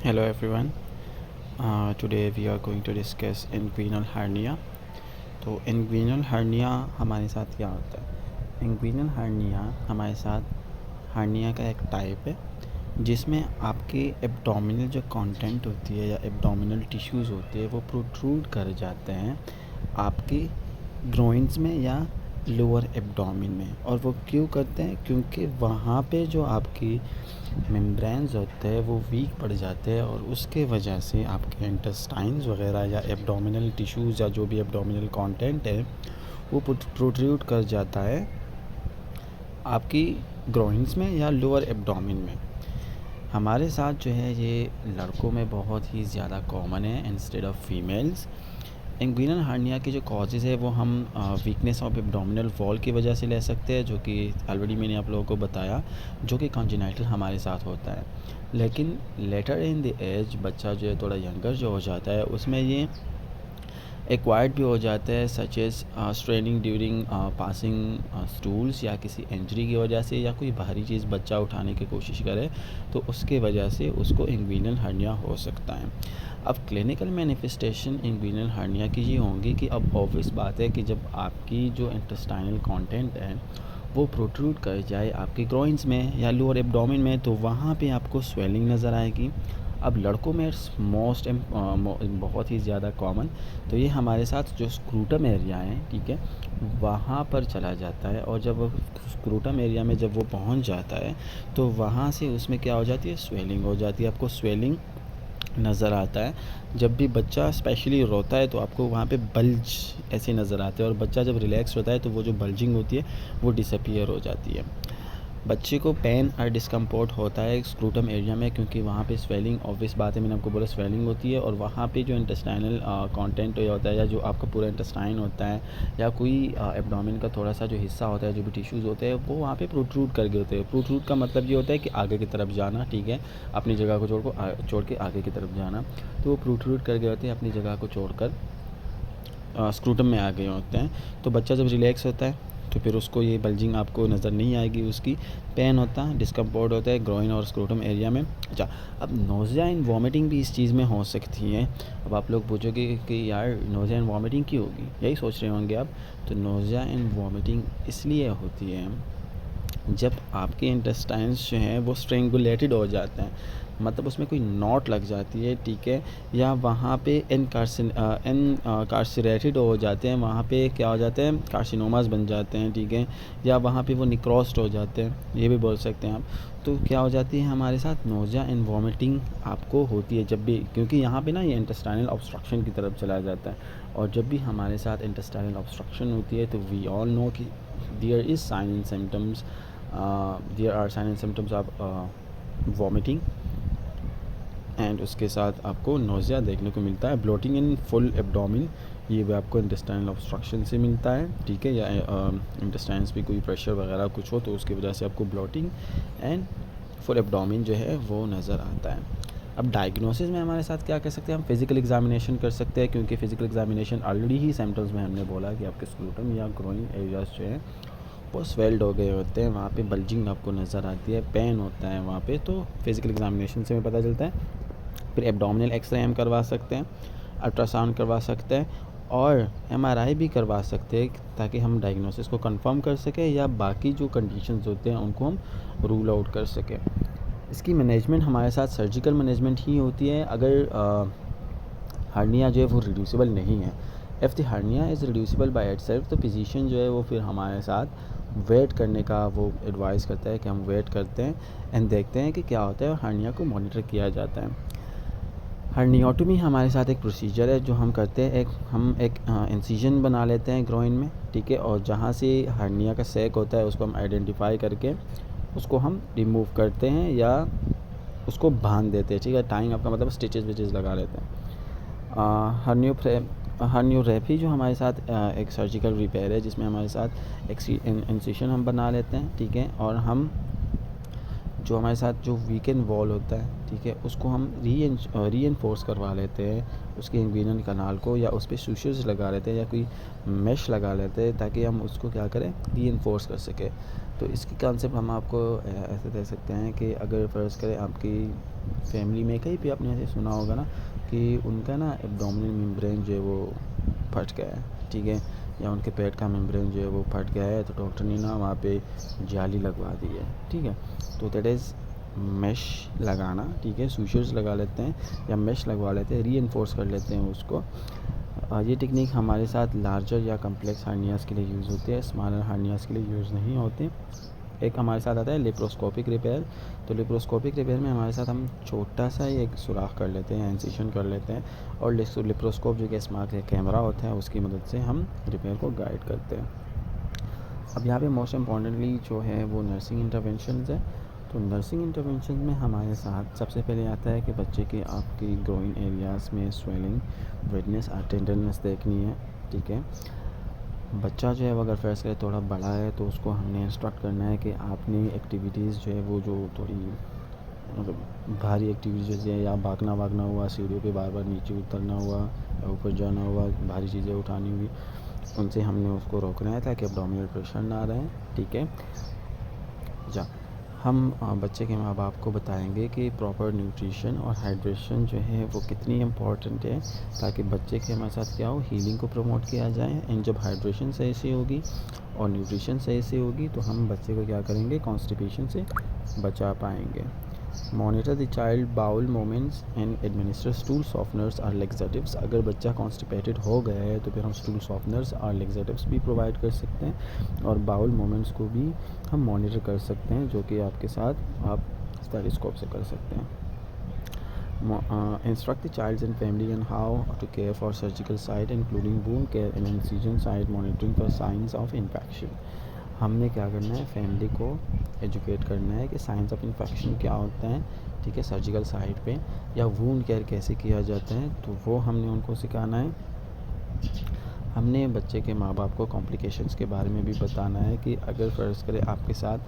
Hello everyone. Today we are going to discuss inguinal hernia. तो inguinal hernia हमारे साथ क्या होता है? inguinal hernia हमारे साथ hernia का एक टाइप है जिसमें आपके एब्डोमिनल जो कंटेंट होती है या एब्डोमिनल टिश्यूज़ होते हैं वो प्रोट्रूड कर जाते हैं आपके ग्रोइंस में या लोअर एब्डोमिन में। और वो क्यों करते हैं? क्योंकि वहाँ पे जो आपकी मेम्ब्रेन्स होते हैं वो वीक पड़ जाते हैं और उसके वजह से आपके इंटेस्टाइन्स वगैरह या एब्डोमिनल टिश्यूज़ या जो भी एब्डोमिनल कंटेंट है वो प्रोट्रूड कर जाता है आपकी ग्रोइंस में या लोअर एब्डोमिन में। हमारे साथ जो है ये लड़कों में बहुत ही ज़्यादा कॉमन है instead of females. Inguinal hernia की जो कॉजेज़ है वो हम वीकनेस ऑफ एब्डोमिनल वॉल की वजह से ले सकते हैं, जो कि ऑलरेडी मैंने आप लोगों को बताया, जो कि कॉन्जेनाइटल हमारे साथ होता है। लेकिन लेटर इन द एज बच्चा जो है थोड़ा यंगर जो हो जाता है उसमें ये एक्वायर्ड भी हो जाता है, such as straining during passing stools या किसी इंजरी की वजह से या कोई भारी चीज़ बच्चा उठाने की कोशिश करे तो उसके वजह से उसको इंग्विनल हर्निया हो सकता है। अब क्लिनिकल मैनिफेस्टेशन इंग्विनल हर्निया की ये होंगी कि अब ऑब्वियस बात है कि जब आपकी जो इंटेस्टाइनल कंटेंट है वो प्रोट्रूड कर जाए आपके ग्रोइंस में या लोअर एब्डोमिन में तो वहाँ पे आपको स्वेलिंग नज़र आएगी। अब लड़कों में इट्स बहुत ही ज़्यादा कॉमन, तो ये हमारे साथ जो स्क्रूटम एरिया है, ठीक है, वहाँ पर चला जाता है। और जब स्क्रूटम एरिया में जब वो पहुँच जाता है तो वहाँ से उसमें क्या हो जाती है, स्वेलिंग हो जाती है। आपको स्वेलिंग नज़र आता है। जब भी बच्चा स्पेशली रोता है तो आपको वहाँ पे बल्ज ऐसे नज़र आते हैं और बच्चा जब रिलैक्स होता है तो वो जो बल्जिंग होती है वो डिसअपीयर हो जाती है। बच्चे को पेन और डिस्कम्फर्ट होता है स्क्रूटम एरिया में, क्योंकि वहाँ पे स्वेलिंग, ऑब्वियस बात है, मैंने आपको बोला स्वेलिंग होती है और वहाँ पे जो इंटेस्टाइनल कंटेंट होता है या जो आपका पूरा इंटेस्टाइन होता है या कोई एब्डोमेन का थोड़ा सा जो हिस्सा होता है, जो भी टिश्यूज़ होते हैं वो वहाँ पे प्रोट्रूड कर गए होते हैं। प्रोट्रूड का मतलब ये होता है कि आगे की तरफ जाना, ठीक है, अपनी जगह को छोड़ के आगे की तरफ जाना। तो वो प्रोट्रूड कर गए होते हैं अपनी जगह को छोड़कर स्क्रूटम में आ गए होते हैं। तो बच्चा जब रिलैक्स होता है तो फिर उसको ये बल्जिंग आपको नज़र नहीं आएगी, उसकी पेन होता है, डिस्कम्फर्ट होता है ग्रोइन और स्क्रूटम एरिया में। अच्छा, अब नोज़िया एंड वॉमिटिंग भी इस चीज़ में हो सकती है। अब आप लोग पूछोगे कि यार नोज़िया एंड वॉमिटिंग क्यों होगी, यही सोच रहे होंगे आप। तो नोज़िया एंड वॉमिटिंग इसलिए होती है जब आपके इंटेस्टाइन्स जो हैं वो स्ट्रेंगुलेटेड हो जाते हैं, मतलब उसमें कोई नॉट लग जाती है, ठीक है, या वहाँ पे इनकार्सिरेटेड हो जाते हैं, वहाँ पे क्या हो जाते हैं, कार्सिनोमास बन जाते हैं, ठीक है, या वहाँ पे वो निक्रोस्ड हो जाते हैं, ये भी बोल सकते हैं आप। तो क्या हो जाती है हमारे साथ, नोज़िया एंड वॉमिटिंग आपको होती है जब भी, क्योंकि यहाँ पे ना ये इंटेस्टाइनल ऑब्स्ट्रक्शन की तरफ चला जाता है। और जब भी हमारे साथ इंटेस्टाइनल ऑब्स्ट्रक्शन होती है तो वी ऑल नो कि there is sign and symptoms there are sign and symptoms of vomiting and उसके साथ आपको नोज़िया देखने को मिलता है। ब्लोटिंग इन फुल एब्डोमिन, ये भी आपको इंटेस्टाइनल ऑब्स्ट्रक्शन से मिलता है, ठीक है, या इंटेस्टाइन्स पे कोई प्रेशर वगैरह कुछ हो तो उसकी वजह से आपको ब्लोटिंग एंड फुल एब्डोमिन जो है वो नज़र आता है। अब डायग्नोसिस में हमारे साथ क्या कर सकते हैं हम, फिज़िकल एग्जामिनेशन कर सकते हैं, क्योंकि फ़िज़िकल एग्जामिनेशन ऑलरेडी ही सिम्टम्स में हमने बोला कि आपके स्क्रूटम या ग्रोइन एरियाज जो हैं वो स्वेल्ड हो गए होते हैं, वहाँ पे बल्जिंग आपको नज़र आती है, पेन होता है वहाँ पे, तो फिज़िकल एग्जामिनेशन से हमें पता चलता है। फिर एब्डोमिनल एक्सरे हम करवा सकते हैं, अल्ट्रासाउंड करवा सकते हैं और एमआरआई भी करवा सकते हैं ताकि हम डायग्नोसिस को कंफर्म कर सकें या बाकी जो कंडीशंस होते हैं उनको हम रूल आउट कर सकें। इसकी मैनेजमेंट हमारे साथ सर्जिकल मैनेजमेंट ही होती है अगर हर्निया जो है वो रिड्यूसिबल नहीं है। If the hernia is reducible by itself तो फिजिशियन जो है वो फिर हमारे साथ वेट करने का वो एडवाइस करता है कि हम वेट करते हैं एंड देखते हैं कि क्या होता है और हर्निया को मॉनिटर किया जाता है। हर्नियोटोमी हमारे साथ एक प्रोसीजर है जो हम करते हैं, हम एक इंसिजन बना लेते हैं ग्रोइन में, ठीक है, और जहाँ से हर्निया का सैक होता है उसको हम आइडेंटिफाई करके उसको हम रिमूव करते हैं या उसको बांध देते हैं, ठीक है, टाइंग आपका मतलब स्टिचेस विचेस लगा लेते हैं। हर्नियोरेपी जो हमारे साथ एक सर्जिकल रिपेयर है जिसमें हमारे साथ एक इंसिजन हम बना लेते हैं, ठीक है, और हम जो हमारे साथ जो वीकेंड वॉल होता है ठीक है, उसको हम रीइंफोर्स करवा लेते हैं उसके इंग्विनल कनाल को, या उस पर सूचर्स लगा लेते हैं या कोई मेश लगा लेते हैं ताकि हम उसको क्या करें, रीइंफोर्स कर सकें। तो इसकी कॉन्सेप्ट हम आपको ऐसे दे सकते हैं कि अगर फ़र्ज़ करें आपकी फैमिली में कहीं भी आपने ऐसे सुना होगा ना कि उनका ना एब्डोमिनल मेम्ब्रेन जो है वो फट गया है, ठीक है, या उनके पेट का मेम्ब्रेन जो है वो फट गया है, तो डॉक्टर ने ना वहाँ पे जाली लगवा दी है, ठीक है। तो दैट इज़ मेश लगाना, ठीक है, सूचर्स लगा लेते हैं या मेश लगवा लेते हैं, रीइंफोर्स कर लेते हैं उसको। ये टेक्निक हमारे साथ लार्जर या कम्प्लेक्स हार्नियाज़ के लिए यूज़ होती है, स्मॉलर हार्नियाज़ के लिए यूज़ नहीं होते। एक हमारे साथ आता है लेप्रोस्कोपिक रिपेयर। तो लेप्रोस्कोपिक रिपेयर में हमारे साथ हम छोटा सा ही एक सुराख कर लेते हैं, इंसिशन कर लेते हैं, और लेप्रोस्कोप जो कि स्मार्ट कैमरा होता है उसकी मदद से हम रिपेयर को गाइड करते हैं। अब यहाँ पे मोस्ट इम्पॉर्टेंटली जो है वो नर्सिंग इंटरवेंशंस है। तो नर्सिंग इंटरवेंशन में हमारे साथ सबसे पहले आता है कि बच्चे के आपकी ग्रोइंग एरियाज़ में स्वेलिंग, रेडनेस और टेंडरनेस देखनी है, ठीक है। बच्चा जो है वो अगर फ़र्ज़ करें थोड़ा बड़ा है तो उसको हमने इंस्ट्रक्ट करना है कि आपने एक्टिविटीज़ जो है वो जो थोड़ी मतलब भारी एक्टिविटीज़ जैसे या भागना हुआ, सीढ़ियों पे बार बार नीचे उतरना हुआ या ऊपर जाना हुआ, भारी चीज़ें उठानी हुई, उनसे हमने उसको रोकना है ताकि एब्डोमिनल प्रेशर ना रहे, ठीक है। जा हम बच्चे के माँ बाप को बताएंगे कि प्रॉपर न्यूट्रिशन और हाइड्रेशन जो है वो कितनी इम्पॉर्टेंट है, ताकि बच्चे के हमारे साथ क्या हो, हीलिंग को प्रमोट किया जाए। एंड जब हाइड्रेशन सही से होगी और न्यूट्रिशन सही से होगी तो हम बच्चे को क्या करेंगे, कॉन्स्टिपेशन से बचा पाएंगे। Monitor the child bowel movements and administer stool softeners और लेक्सेटिव्स। अगर बच्चा कॉन्स्टिपेटेड हो गया है तो फिर हम स्टूल सॉफ्टनर्स और लेक्सेटिव्स भी प्रोवाइड कर सकते हैं, और बाउल मोमेंट्स को भी हम मॉनिटर कर सकते हैं, जो कि आपके साथ आप स्टेथोस्कोप से कर सकते हैं। Instruct the child and family on how to care for surgical site including wound care and incision site monitoring for signs of infection। हमने क्या करना है, फैमिली को एजुकेट करना है कि साइंस ऑफ इन्फेक्शन क्या होता है, ठीक है, सर्जिकल साइट पे, या वूंड केयर कैसे किया जाता है, तो वो हमने उनको सिखाना है। हमने बच्चे के माँ बाप को कॉम्प्लिकेशंस के बारे में भी बताना है कि अगर फ़र्ज़ करें आपके साथ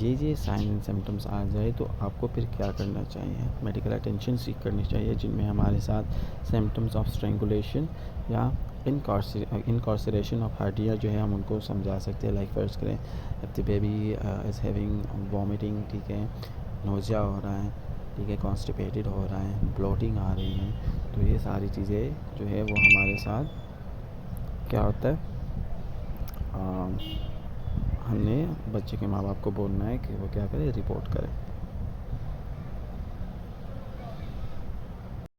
ये साइन एंड सिम्टम्स आ जाए तो आपको फिर क्या करना चाहिए। मेडिकल अटेंशन सीख करनी चाहिए, जिनमें हमारे साथ सिम्टम्स ऑफ स्ट्रेंगुलेशन या इनकॉर्सरेशन ऑफ हार्टिया जो है हम उनको समझा सकते हैं। लाइक फ़र्ज़ करें if the baby is having vomiting, ठीक है, नोज़िया हो रहा है, ठीक है, कॉन्स्टिपेटेड हो रहा है, ब्लोटिंग आ रही है, तो ये सारी चीज़ें जो है वो हमारे साथ क्या होता है, हमने बच्चे के माँ बाप को बोलना है कि वो क्या करें, रिपोर्ट करें।